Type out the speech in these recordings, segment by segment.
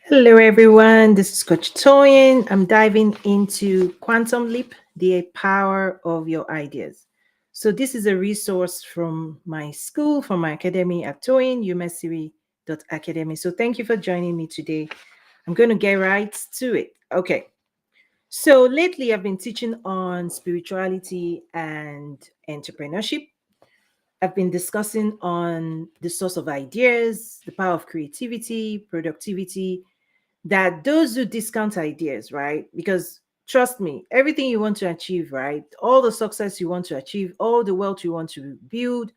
Hello, everyone. This is Coach Toyin. I'm diving into Quantum Leap, the power of your ideas. So, this is a resource from my school, from my academy at Toyin, Academy. So, thank you for joining me today. I'm going to get right to it. Okay. So, lately, I've been teaching on spirituality and entrepreneurship. I've been discussing on the source of ideas, the power of creativity, productivity, that those who discount ideas, right? Because trust me, everything you want to achieve, right? All the success you want to achieve, all the wealth you want to build,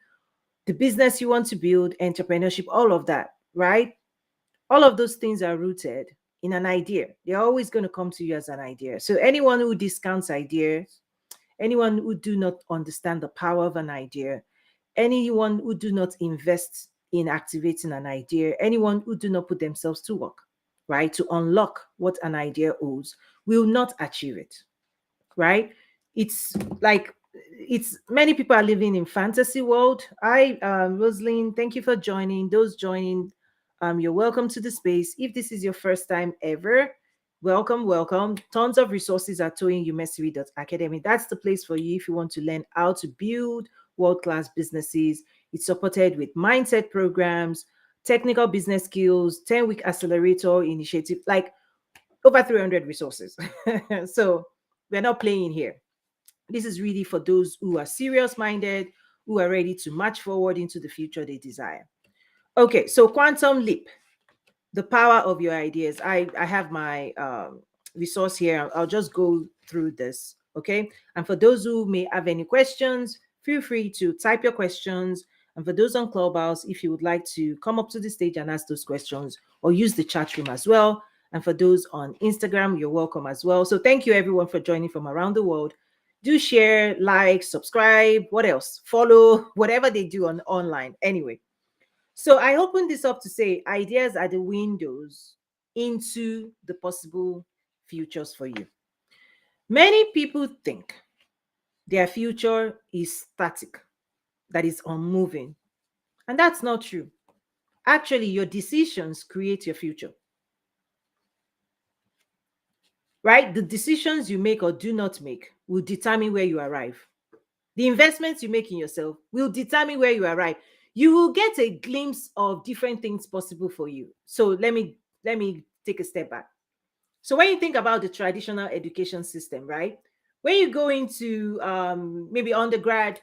the business you want to build, entrepreneurship, all of that, right? All of those things are rooted in an idea. They're always going to come to you as an idea. So anyone who discounts ideas, anyone who do not understand the power of an idea, anyone who do not invest in activating an idea, anyone who do not put themselves to work, right, to unlock what an idea holds, will not achieve it, right? It's like it's many people are living in fantasy world. Rosalind, thank you for joining. Those joining, you're welcome to the space. If this is your first time ever, welcome. Tons of resources at toyinumesiri.academy. That's the place for you if you want to learn how to build world-class businesses. It's supported with mindset programs, technical business skills, 10-week accelerator initiative, like over 300 resources. So we're not playing here. This is really for those who are serious minded, who are ready to march forward into the future they desire. Okay, so quantum leap, the power of your ideas. I have my resource here. I'll just go through this. Okay, and for those who may have any questions, feel free to type your questions. And for those on Clubhouse, if you would like to come up to the stage and ask those questions, or use the chat room as well. And for those on Instagram, you're welcome as well. So thank you everyone for joining from around the world. Do share, like, subscribe, what else? Follow, whatever they do on online. Anyway, so I opened this up to say ideas are the windows into the possible futures for you. Many people think their future is static, that is unmoving. And that's not true. Actually, your decisions create your future, right? The decisions you make or do not make will determine where you arrive. The investments you make in yourself will determine where you arrive. You will get a glimpse of different things possible for you. So let me take a step back. So when you think about the traditional education system, right? When you go into maybe undergrad,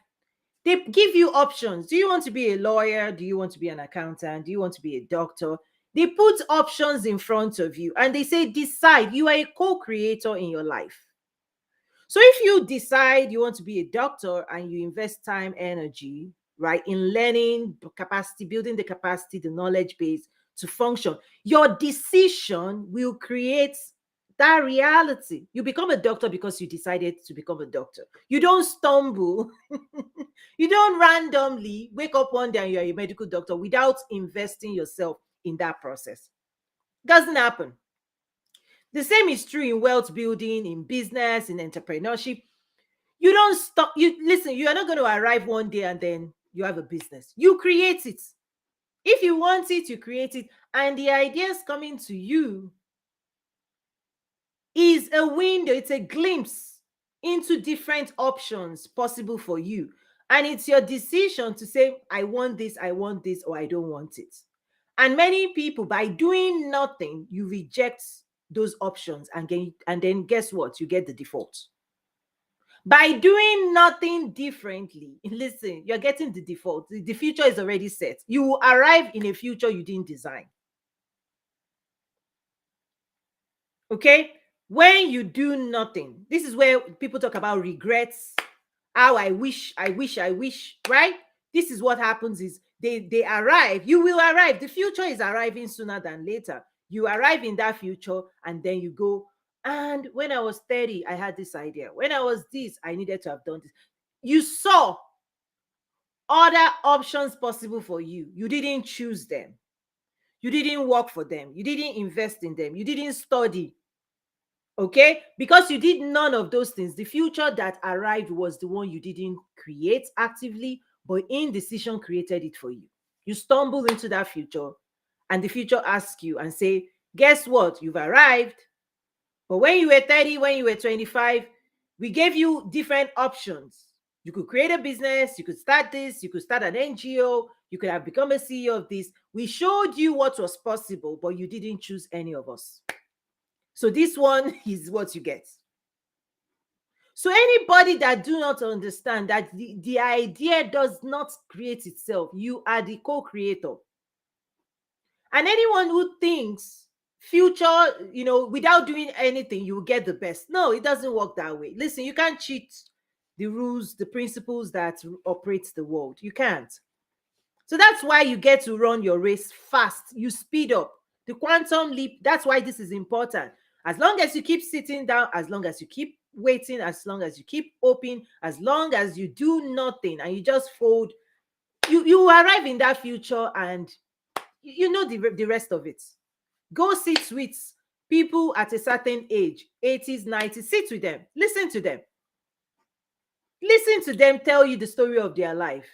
they give you options. Do you want to be a lawyer? Do you want to be an accountant? Do you want to be a doctor? They put options in front of you and they say, decide. You are a co-creator in your life. So if you decide you want to be a doctor and you invest time, energy, right, in learning capacity, building the capacity, the knowledge base to function, your decision will create that reality. You become a doctor because you decided to become a doctor. You don't stumble. You don't randomly wake up one day and you're a medical doctor without investing yourself in that process. Doesn't happen. The same is true in wealth building, in business, in entrepreneurship. You don't stop. You listen, you are not going to arrive one day and then you have a business. You create it. If you want it, you create it. And the ideas coming to you is a window, it's a glimpse into different options possible for you. And it's your decision to say, I want this, or I don't want it. And many people, by doing nothing, you reject those options and then guess what? You get the default. By doing nothing differently, listen, you're getting the default. The future is already set. You will arrive in a future you didn't design. Okay? When you do nothing, this is where people talk about regrets. How I wish, right? This is what happens is they arrive. You will arrive. The future is arriving sooner than later. You arrive in that future and then you go, and when I was 30, I had this idea. When I was this, I needed to have done this. You saw other options possible for you. You didn't choose them. You didn't work for them. You didn't invest in them. You didn't study. Okay? Because you did none of those things. The future that arrived was the one you didn't create actively, but indecision created it for you. You stumble into that future, and the future asks you and say, Guess what? You've arrived. But when you were 30, when you were 25, we gave you different options. You could create a business, you could start this, you could start an NGO, you could have become a CEO of this. We showed you what was possible, but you didn't choose any of us. So this one is what you get. So anybody that do not understand that the idea does not create itself, you are the co-creator. And anyone who thinks future, without doing anything, you will get the best. No, it doesn't work that way. Listen, you can't cheat the rules, the principles that operates the world. You can't. So that's why you get to run your race fast. You speed up. The quantum leap, that's why this is important. As long as you keep sitting down, as long as you keep waiting, as long as you keep hoping, as long as you do nothing and you just fold, you arrive in that future, and you know the rest of it. Go sit with people at a certain age, 80s, 90s, sit with them, listen to them. Listen to them tell you the story of their life.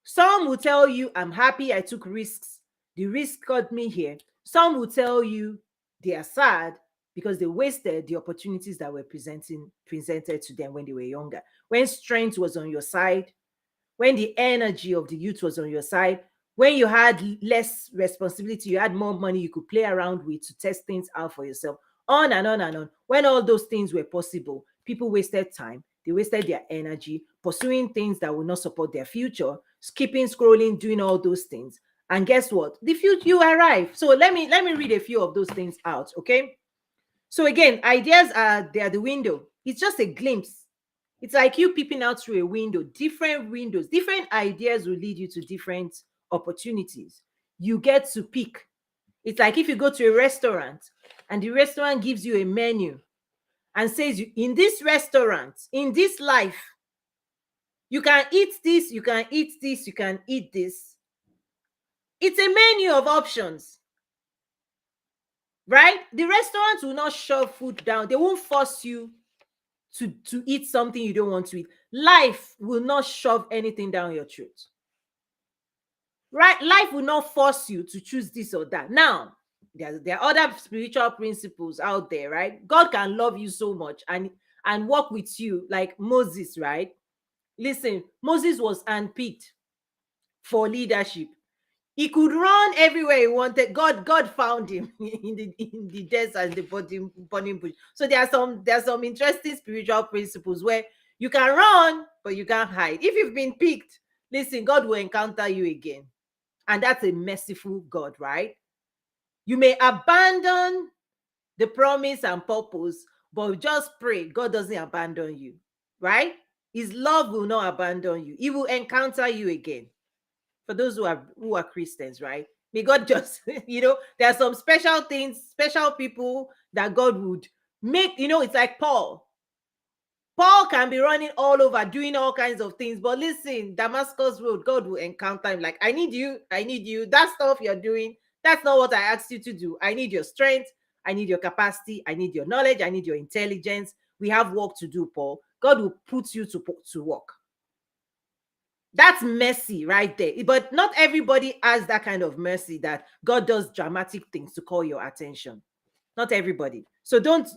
Some will tell you, I'm happy I took risks. The risk got me here. Some will tell you they are sad because they wasted the opportunities that were presented to them when they were younger. When strength was on your side, when the energy of the youth was on your side, when you had less responsibility, you had more money you could play around with to test things out for yourself, on and on and on. When all those things were possible, people wasted time, they wasted their energy pursuing things that will not support their future, skipping, scrolling, doing all those things. And guess what? The future, you arrive. So let me read a few of those things out, okay? So again, ideas are they are the window. It's just a glimpse. It's like you peeping out through a window. Different windows, different ideas will lead you to different opportunities. You get to pick. It's like if you go to a restaurant and the restaurant gives you a menu and says, in this restaurant, in this life, you can eat this, you can eat this, you can eat this. It's a menu of options, right? The restaurant will not shove food down. They won't force you to eat something you don't want to eat. Life will not shove anything down your throat, right? Life will not force you to choose this or that. Now, there are other spiritual principles out there, right? God can love you so much and work with you, like Moses, right? Listen, Moses was handpicked for leadership. He could run everywhere he wanted. God found him in the desert and the burning bush. So there are some interesting spiritual principles where you can run, but you can't hide. If you've been picked, listen, God will encounter you again. And that's a merciful God, right? You may abandon the promise and purpose, but just pray God doesn't abandon you, right? His love will not abandon you. He will encounter you again. For those who are Christians, right? May God just, there are some special things, special people that God would make, it's like Paul. Paul can be running all over, doing all kinds of things. But listen, Damascus Road, God will encounter him like, I need you. That stuff you're doing, that's not what I asked you to do. I need your strength. I need your capacity. I need your knowledge. I need your intelligence. We have work to do, Paul. God will put you to work. That's mercy right there. But not everybody has that kind of mercy that God does dramatic things to call your attention. Not everybody. So don't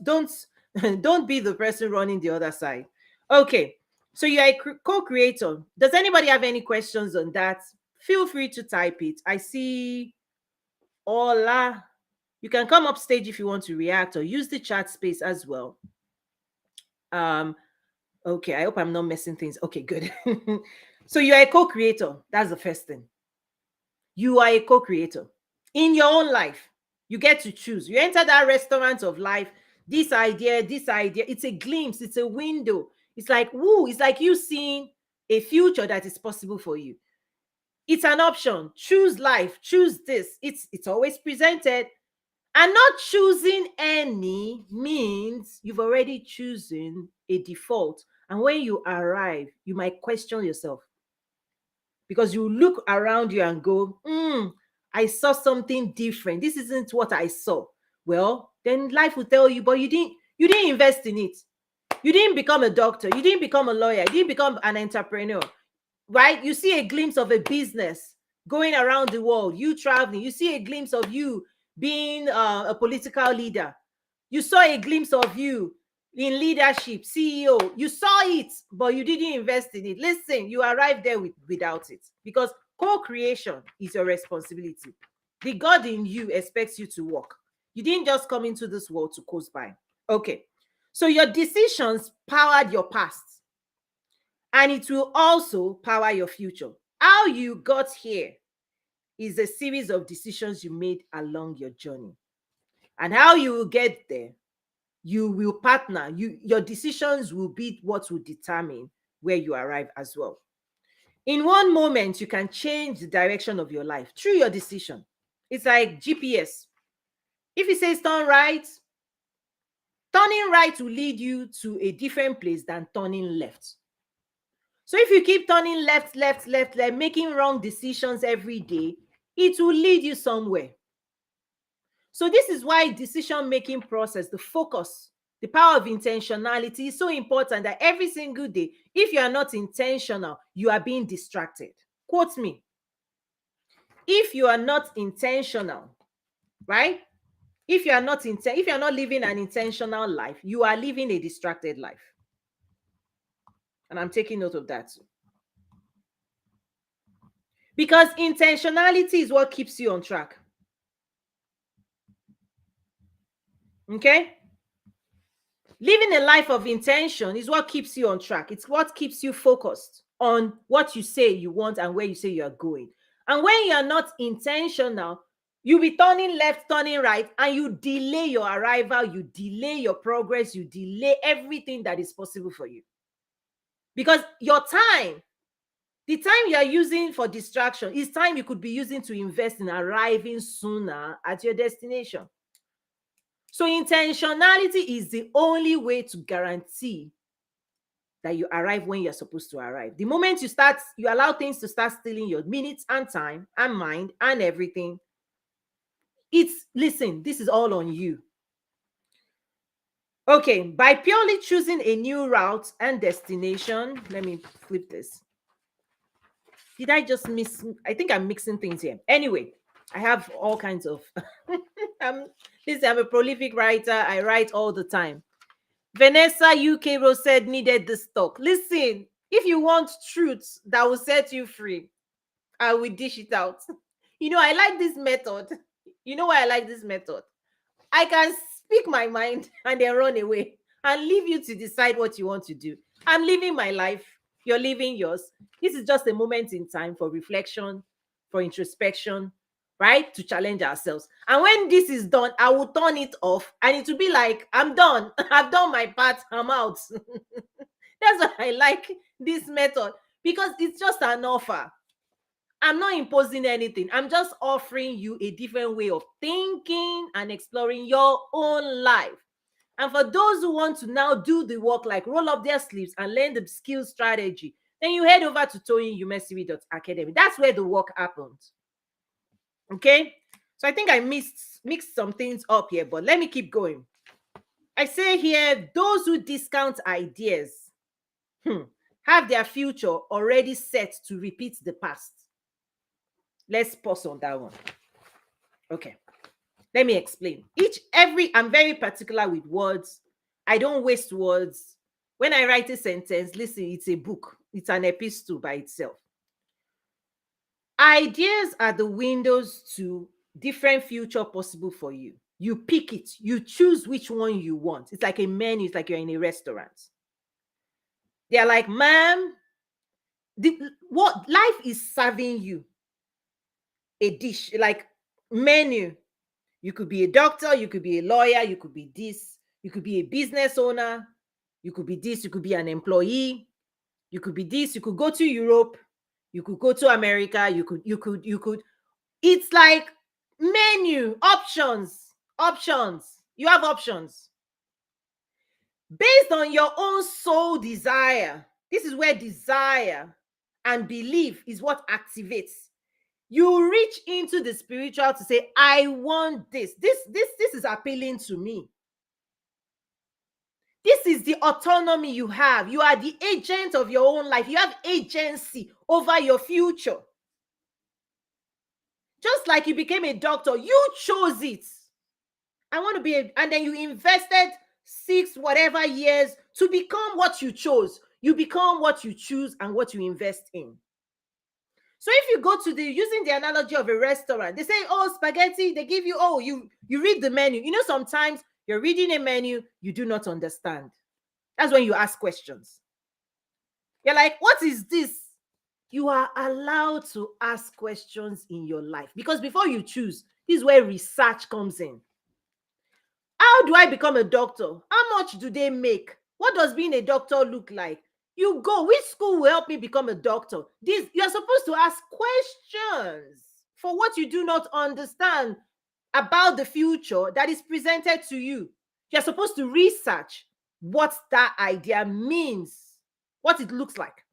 don't be the person running the other side. Okay. So you're a co-creator. Does anybody have any questions on that? Feel free to type it. I see Ola. You can come up stage if you want to react, or use the chat space as well. Okay, I hope I'm not messing things. Okay, good. So you are a co-creator. That's the first thing. You are a co-creator in your own life. You get to choose. You enter that restaurant of life. This idea. It's a glimpse. It's a window. It's like, woo, it's like you seeing a future that is possible for you. It's an option. Choose life. Choose this. It's always presented. And not choosing any means you've already chosen a default. And when you arrive, you might question yourself, because you look around you and go, I saw something different. This isn't what I saw. Well, then life will tell you, but you didn't invest in it. You didn't become a doctor. You didn't become a lawyer. You didn't become an entrepreneur, right? You see a glimpse of a business going around the world, you traveling. You see a glimpse of you being a political leader. You saw a glimpse of you in leadership, CEO. You saw it, but you didn't invest in it. Listen, you arrived there without it, because co-creation is your responsibility. The God in you expects you to work. You didn't just come into this world to coast by. Okay. So your decisions powered your past, and it will also power your future. How you got here is a series of decisions you made along your journey. And how you will get there, you will partner. Your decisions will be what will determine where you arrive as well. In one moment, you can change the direction of your life through your decision. It's like GPS. If it says turn right, turning right will lead you to a different place than turning left. So if you keep turning left, left, left, left, making wrong decisions every day, it will lead you somewhere. So this is why decision-making process, the focus, the power of intentionality is so important, that every single day, if you are not intentional, you are being distracted. Quote me. If you are not intentional, right? If you are not living an intentional life, you are living a distracted life. And I'm taking note of that too. Because intentionality is what keeps you on track. Okay? Living a life of intention is what keeps you on track. It's what keeps you focused on what you say you want and where you say you are going. And when you are not intentional, you'll be turning left, turning right, and you delay your arrival, you delay your progress, you delay everything that is possible for you. Because your time, the time you are using for distraction, is time you could be using to invest in arriving sooner at your destination. So intentionality is the only way to guarantee that you arrive when you're supposed to arrive. The moment you allow things to start stealing your minutes and time and mind and everything, listen, this is all on you. Okay, by purely choosing a new route and destination, let me flip this. Did I just miss? I think I'm mixing things here. Anyway, I have all kinds of listen, I'm a prolific writer. I write all the time. Vanessa UK Rose said needed this talk. Listen, if you want truth that will set you free, I will dish it out. I like this method. You know why I like this method? I can speak my mind and then run away and leave you to decide what you want to do. I'm living my life. You're living yours. This is just a moment in time for reflection, for introspection, right? To challenge ourselves. And when this is done, I will turn it off and it will be like, I'm done. I've done my part. I'm out. That's why I like this method, because it's just an offer. I'm not imposing anything. I'm just offering you a different way of thinking and exploring your own life. And for those who want to now do the work, like roll up their sleeves and learn the skill strategy, then you head over to toyinyumesiri.academy. That's where the work happens. Okay? So I think I mixed some things up here, but let me keep going. I say here, those who discount ideas have their future already set to repeat the past. Let's pause on that one. Okay. Let me explain. I'm very particular with words. I don't waste words. When I write a sentence, listen, it's a book. It's an epistle by itself. Ideas are the windows to different future possible for you. You pick it. You choose which one you want. It's like a menu. It's like you're in a restaurant. They're like, ma'am, what life is serving you a dish, like menu. You could be a doctor, you could be a lawyer, you could be this, you could be a business owner, you could be this, you could be an employee, you could be this, you could go to Europe, you could go to America, you could. It's like menu, options. You have options. Based on your own soul desire. This is where desire and belief is what activates. You reach into the spiritual to say, I want this. This is appealing to me. This is the autonomy you have. You are the agent of your own life. You have agency over your future. Just like you became a doctor, you chose it. I want to be and then you invested 6 whatever years to become what you chose. You become what you choose and what you invest in. So if you go to the using the analogy of a restaurant, they say, oh, spaghetti, they give you, oh, you read the menu. You know, sometimes you're reading a menu, you do not understand. That's when you ask questions. You're like, what is this? You are allowed to ask questions in your life because before you choose, this is where research comes in. How do I become a doctor? How much do they make? What does being a doctor look like? You go, which school will help me become a doctor? This, you're supposed to ask questions for what you do not understand about the future that is presented to you. You're supposed to research what that idea means, what it looks like.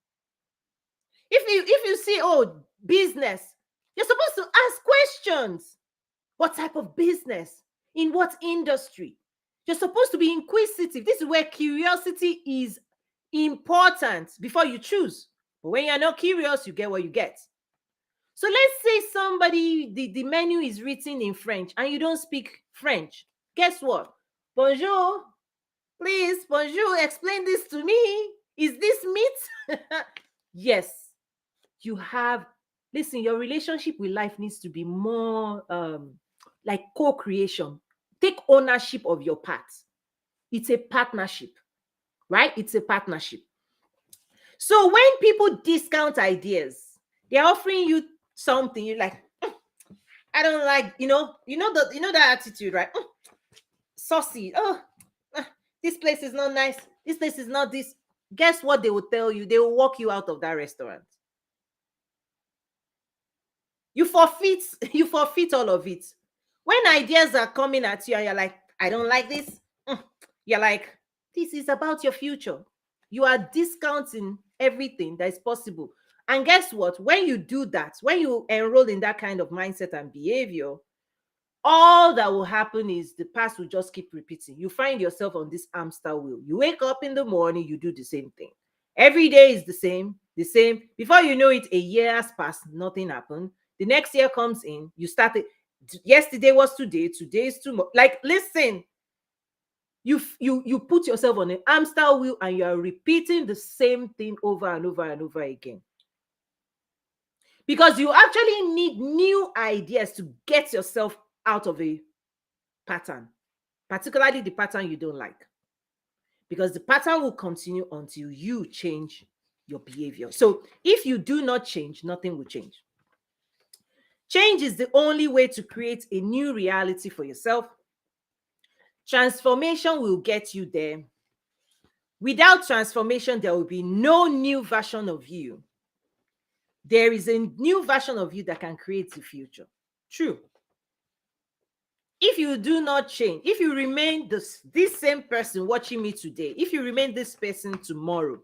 If you see, oh, business, you're supposed to ask questions. What type of business? In what industry? You're supposed to be inquisitive. This is where curiosity is important before you choose. But when you're not curious, you get what you get. So let's say somebody, the menu is written in French and you don't speak French. Guess what? Bonjour. Please, bonjour, explain this to me. Is this meat? Yes. You have, listen, your relationship with life needs to be more like co-creation. Take ownership of your path. It's a partnership, right? It's a partnership. So when people discount ideas, they're offering you something, you're like, I don't like, that attitude, right? Saucy. Oh, this place is not nice. This place is not this. Guess what they will tell you? They will walk you out of that restaurant. You forfeit all of it. When ideas are coming at you and you're like, I don't like this, you're like, this is about your future. You are discounting everything that is possible. And guess what? When you do that, when you enroll in that kind of mindset and behavior, all that will happen is the past will just keep repeating. You find yourself on this hamster wheel. You wake up in the morning, you do the same thing. Every day is the same, the same. Before you know it, a year has passed, nothing happened. The next year comes in, you started. Yesterday was today, today is tomorrow. Like, listen, you put yourself on a hamster wheel and you are repeating the same thing over and over and over again. Because you actually need new ideas to get yourself out of a pattern, particularly the pattern you don't like. Because the pattern will continue until you change your behavior. So if you do not change, nothing will change. Change is the only way to create a new reality for yourself. Transformation will get you there. Without transformation, there will be no new version of you. There is a new version of you that can create the future. True. If you do not change, if you remain this same person watching me today, if you remain this person tomorrow,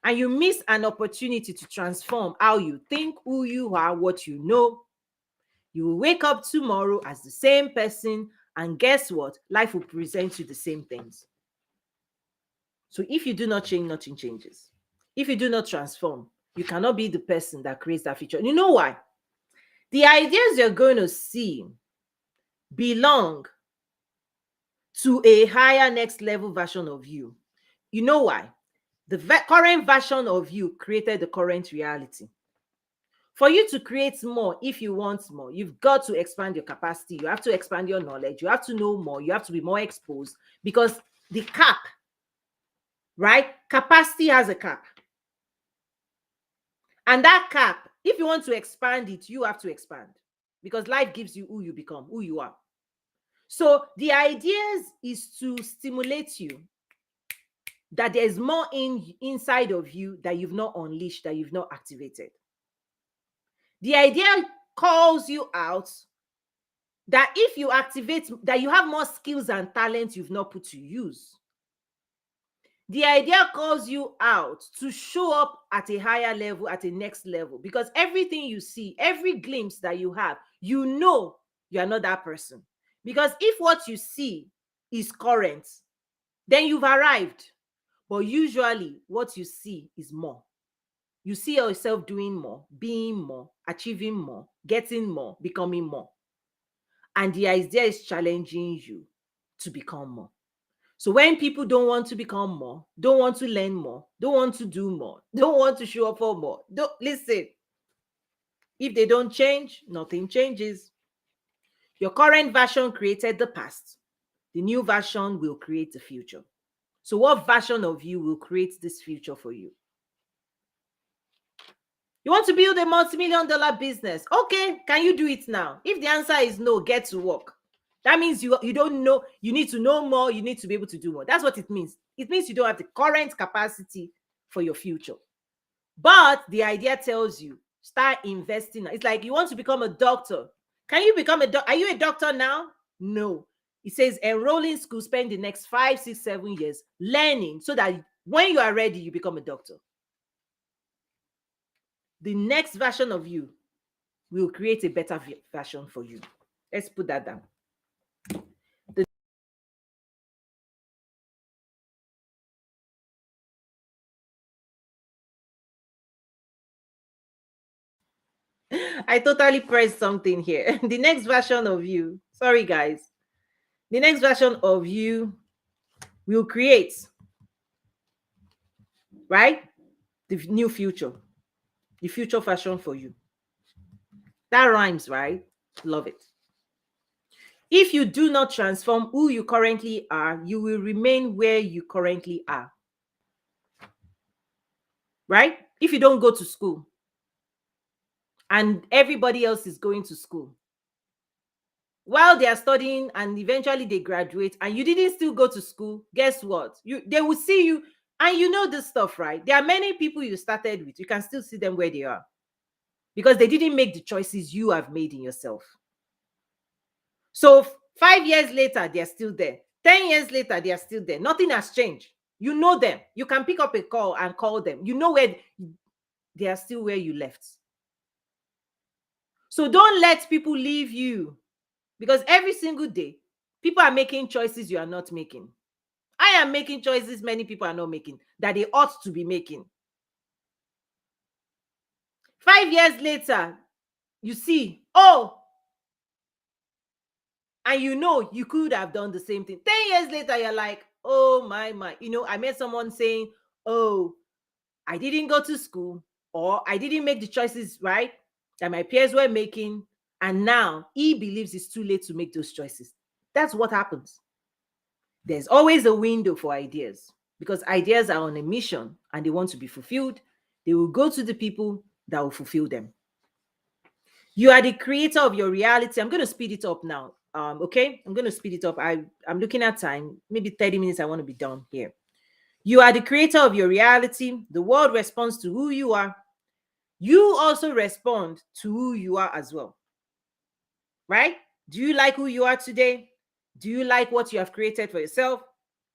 and you miss an opportunity to transform how you think, who you are, what you know, you will wake up tomorrow as the same person, and guess what? Life will present you the same things. So if you do not change, nothing changes. If you do not transform, you cannot be the person that creates that future. And you know why? The ideas you're going to see belong to a higher next level version of you. You know why? The current version of you created the current reality. For you to create more, if you want more, you've got to expand your capacity. You have to expand your knowledge. You have to know more. You have to be more exposed, because the cap, right? Capacity has a cap. And that cap, if you want to expand it, you have to expand, because life gives you who you become, who you are. So the ideas is to stimulate you that there's more inside of you that you've not unleashed, that you've not activated. The idea calls you out that if you activate, that you have more skills and talents you've not put to use. The idea calls you out to show up at a higher level, at a next level, because everything you see, every glimpse that you have, you know you are not that person. Because if what you see is current, then you've arrived. But usually what you see is more. You see yourself doing more, being more, achieving more, getting more, becoming more. And the idea is challenging you to become more. So when people don't want to become more, don't want to learn more, don't want to do more, don't want to show up for more, don't listen. If they don't change, nothing changes. Your current version created the past. The new version will create the future. So what version of you will create this future for you? You want to build a multi-million dollar business. Okay, can you do it now? If the answer is no, get to work. That means you don't know, you need to know more, you need to be able to do more. That's what it means. It means you don't have the current capacity for your future. But the idea tells you, start investing. It's like you want to become a doctor. Can you become a doctor? Are you a doctor now? No. It says enroll in school, spend the next 5, 6, 7 years learning so that when you are ready, you become a doctor. The next version of you will create a better version for you. Let's put that down. I totally pressed something here. The next version of you, sorry guys, the next version of you will create, right? The new future, the future version for you. That rhymes, right? Love it. If you do not transform who you currently are, you will remain where you currently are. Right? If you don't go to school and everybody else is going to school, while they are studying and eventually they graduate and you didn't still go to school, guess what? They will see you, and you know this stuff, right? There are many people you started with, you can still see them where they are because they didn't make the choices you have made in yourself. So 5 years later, they're still there. 10 years later, they are still there. Nothing has changed. You know them. You can pick up a call and call them. You know where they are, still where you left. So don't let people leave you, because every single day, people are making choices you are not making. I am making choices many people are not making that they ought to be making. 5 years later, you see, oh, and you know you could have done the same thing. 10 years later, you're like, oh my. I met someone saying, oh, I didn't go to school, or I didn't make the choices right that my peers were making, and now he believes it's too late to make those choices. That's what happens. There's always a window for ideas, because ideas are on a mission and they want to be fulfilled. They will go to the people that will fulfill them. You are the creator of your reality. I'm going to speed it up now. Okay, I'm going to speed it up. I'm looking at time, maybe 30 minutes. I want to be done here. You are the creator of your reality. The world responds to who you are. You also respond to who you are as well. Right? Do you like who you are today? Do you like what you have created for yourself?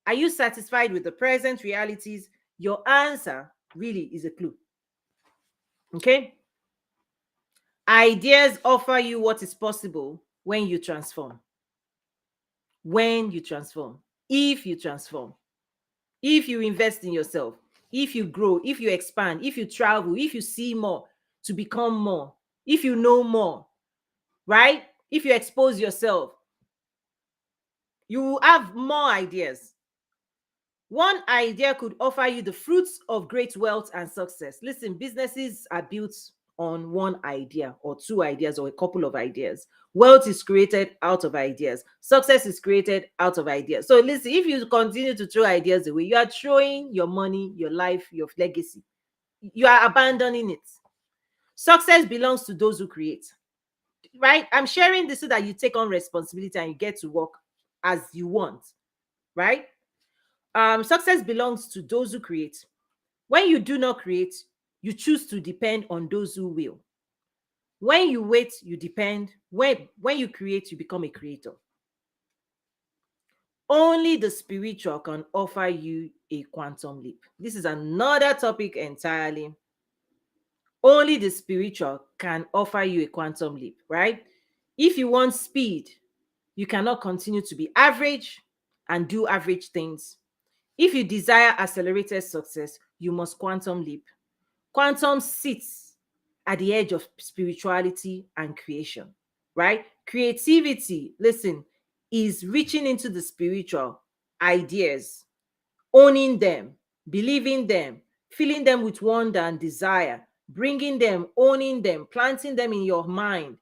Are you satisfied with the present realities? Your answer really is a clue. Okay? Ideas offer you what is possible when you transform. When you transform. If you transform. If you invest in yourself. If you grow. If you expand. If you travel. If you see more to become more. If you know more. Right? If you expose yourself, you will have more ideas. One idea could offer you the fruits of great wealth and success. Listen, businesses are built on one idea or two ideas or a couple of ideas. Wealth is created out of ideas. Success is created out of ideas. So listen, if you continue to throw ideas away, you are throwing your money, your life, your legacy. You are abandoning it. Success belongs to those who create. Right? I'm sharing this so that you take on responsibility and you get to work as you want. Right? Success belongs to those who create. When you do not create, you choose to depend on those who will. When you wait, you depend. When you create, you become a creator. Only the spiritual can offer you a quantum leap. This is another topic entirely. Only the spiritual can offer you a quantum leap, right? If you want speed, you cannot continue to be average and do average things. If you desire accelerated success, you must quantum leap. Quantum sits at the edge of spirituality and creation, right? Creativity, listen, is reaching into the spiritual ideas, owning them, believing them, filling them with wonder and desire, bringing them, owning them, planting them in your mind,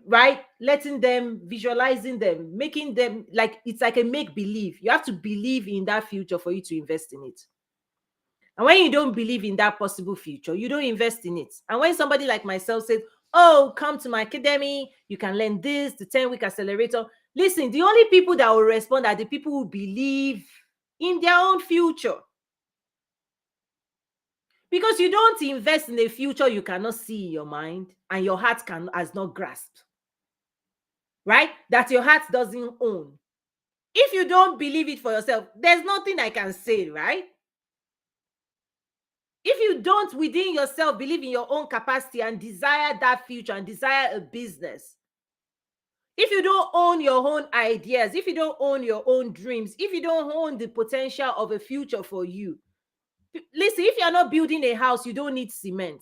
right? Letting them, visualizing them, making them like it's like a make believe. You have to believe in that future for you to invest in it. And when you don't believe in that possible future, you don't invest in it. And when somebody like myself says, oh, come to my academy, you can learn this, the 10-week accelerator. Listen, the only people that will respond are the people who believe in their own future. Because you don't invest in a future you cannot see in your mind and your heart has not grasped, right? That your heart doesn't own. If you don't believe it for yourself, there's nothing I can say, right? If you don't within yourself believe in your own capacity and desire that future and desire a business, if you don't own your own ideas, if you don't own your own dreams, if you don't own the potential of a future for you, listen, if you're not building a house, you don't need cement.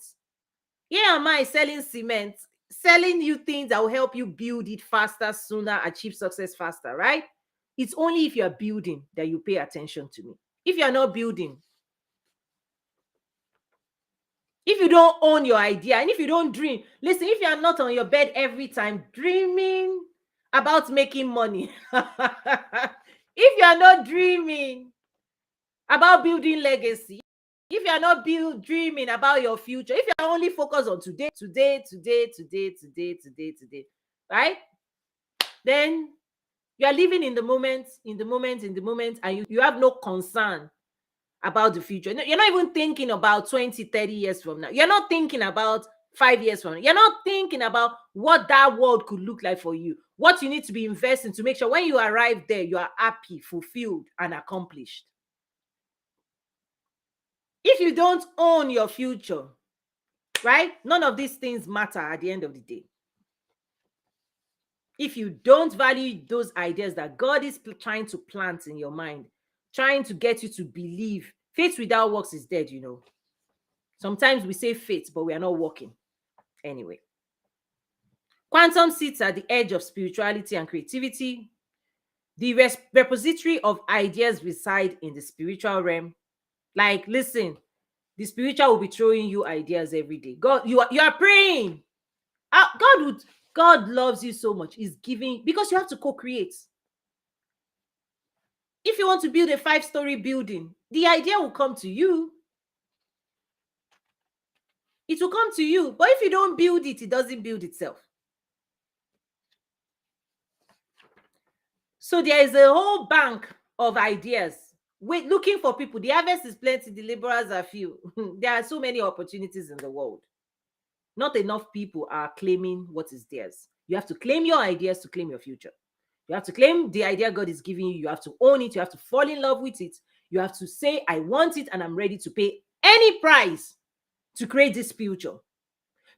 Here am I selling cement, selling you things that will help you build it faster, sooner, achieve success faster, right? It's only if you're building that you pay attention to me. If you're not building, if you don't own your idea, and if you don't dream, listen, if you're not on your bed every time dreaming about making money, if you're not dreaming about building legacy, if you're not dreaming about your future, if you're only focused on today, right? Then you are living in the moment, and you have no concern about the future. You're not even thinking about 20, 30 years from now. You're not thinking about 5 years from now. You're not thinking about what that world could look like for you, what you need to be investing to make sure when you arrive there, you are happy, fulfilled, and accomplished. If you don't own your future, right, none of these things matter at the end of the day. If you don't value those ideas that God is trying to plant in your mind, trying to get you to believe, faith without works is dead, you know. Sometimes we say faith, but we are not working. Anyway, quantum sits at the edge of spirituality and creativity. The repository of ideas reside in the spiritual realm. Like, listen, the spiritual will be throwing you ideas every day. God, you are praying. God loves you so much. He's giving, because you have to co-create. If you want to build a 5-story building, the idea will come to you. It will come to you. But if you don't build it, it doesn't build itself. So there is a whole bank of ideas. Wait, looking for people. The harvest is plenty, the laborers are few. There are so many opportunities in the world. Not enough people are claiming what is theirs. You have to claim your ideas to claim your future. You have to claim the idea God is giving you. You have to own it. You have to fall in love with it. You have to say, I want it and I'm ready to pay any price to create this future.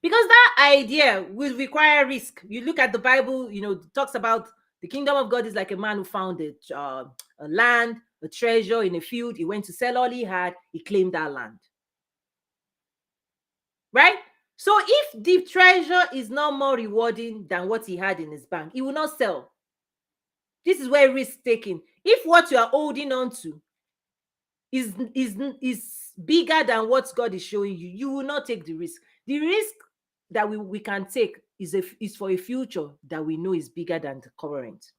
Because that idea will require risk. You look at the Bible, it talks about the kingdom of God is like a man who found a land, a treasure in a field. He went to sell all he had. He claimed that land. Right? So if the treasure is not more rewarding than what he had in his bank, he will not sell. This is where risk taking. If what you are holding on to is bigger than what God is showing you, you will not take the risk. The risk that we can take is for a future that we know is bigger than the current.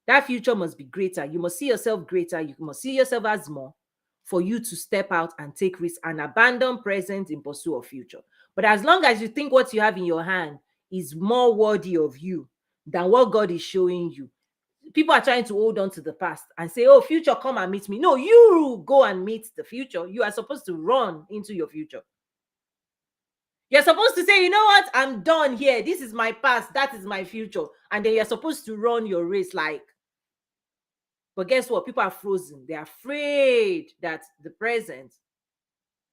That future must be greater. You must see yourself greater. You must see yourself as more for you to step out and take risks and abandon present in pursuit of future. But as long as you think what you have in your hand is more worthy of you than what God is showing you, people are trying to hold on to the past and say, oh, future, come and meet me. No, you go and meet the future. You are supposed to run into your future. You're supposed to say, you know what? I'm done here. This is my past. That is my future. And then you're supposed to run your race like. But guess what? People are frozen. They're afraid that the present,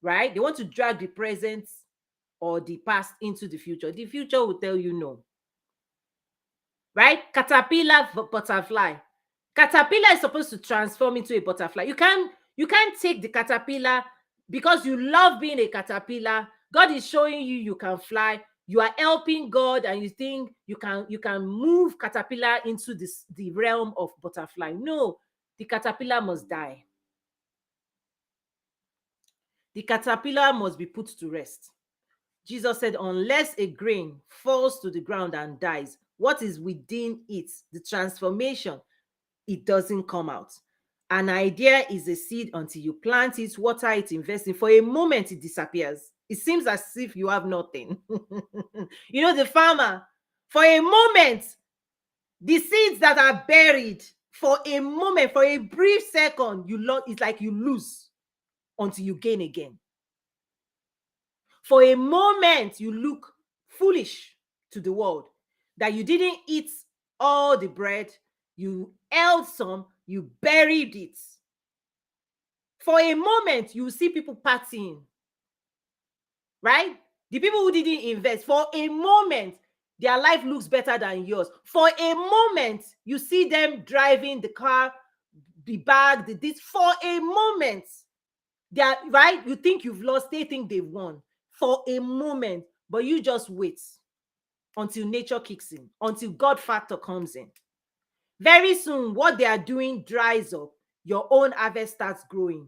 right? They want to drag the present or the past into the future. The future will tell you no. Right? Caterpillar, butterfly. Caterpillar is supposed to transform into a butterfly. You can't take the caterpillar because you love being a caterpillar. God is showing you you can fly. You are helping God, and you think you can move caterpillar into the realm of butterfly. No, the caterpillar must die. The caterpillar must be put to rest. Jesus said, unless a grain falls to the ground and dies, what is within it, the transformation, it doesn't come out. An idea is a seed until you plant it, water it, invest in. For a moment, it disappears. It seems as if you have nothing. The farmer, for a moment, the seeds that are buried, for a moment, for a brief second, it's like you lose until you gain again. For a moment, you look foolish to the world that you didn't eat all the bread, you held some, you buried it. For a moment, you see people partying, right? The people who didn't invest, for a moment, their life looks better than yours. For a moment, you see them driving the car, the bag, the this. For a moment, they are, right? You think you've lost, they think they've won. For a moment, but you just wait until nature kicks in, until God factor comes in. Very soon, what they are doing dries up. Your own harvest starts growing.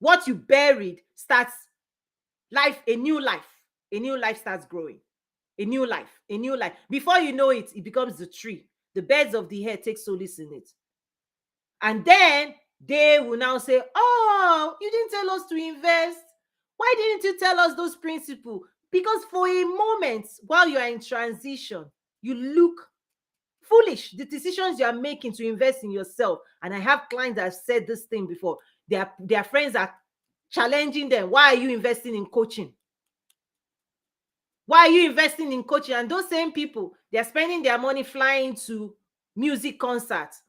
What you buried starts life, a new life. A new life starts growing. A new life, a new life. Before you know it, it becomes the tree. The birds of the air take solace in it. And then they will now say, oh, you didn't tell us to invest. Why didn't you tell us those principles? Because for a moment, while you are in transition, you look foolish. The decisions you are making to invest in yourself. And I have clients that have said this thing before. Their friends are challenging them. Why are you investing in coaching? Why are you investing in coaching? And those same people, they're spending their money flying to music concerts.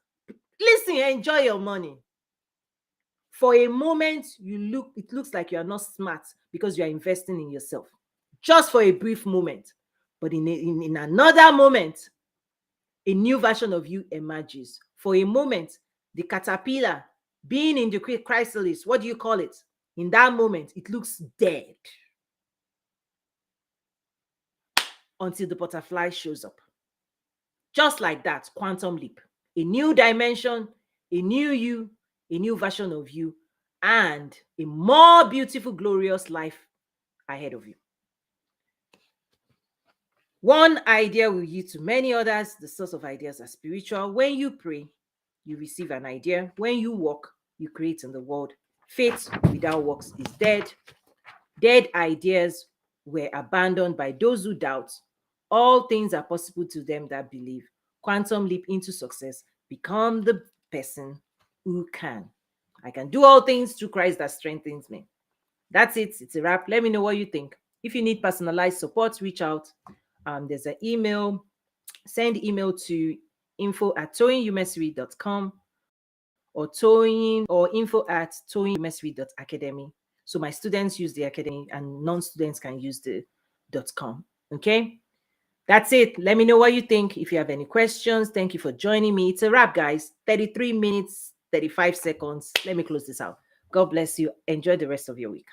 Listen, enjoy your money. For a moment, it looks like you are not smart because you are investing in yourself. Just for a brief moment. But in another moment, a new version of you emerges. For a moment, the caterpillar being in the chrysalis, what do you call it? In that moment, it looks dead until the butterfly shows up. Just like that, quantum leap. A new dimension, a new you, a new version of you, and a more beautiful, glorious life ahead of you. One idea will lead to many others. The source of ideas are spiritual. When you pray, you receive an idea. When you walk, you create in the world. Faith without works is dead. Dead ideas were abandoned by those who doubt. All things are possible to them that believe. Quantum leap into success. Become the person who can. I can do all things through Christ that strengthens me. That's it. It's a wrap. Let me know what you think. If you need personalized support, reach out. There's an email. Send email to info@toyinumesiri.com or info@toyinumesiri.academy. So my students use the academy and non-students can use the .com. Okay? That's it. Let me know what you think. If you have any questions, thank you for joining me. It's a wrap, guys. 33 minutes, 35 seconds. Let me close this out. God bless you. Enjoy the rest of your week.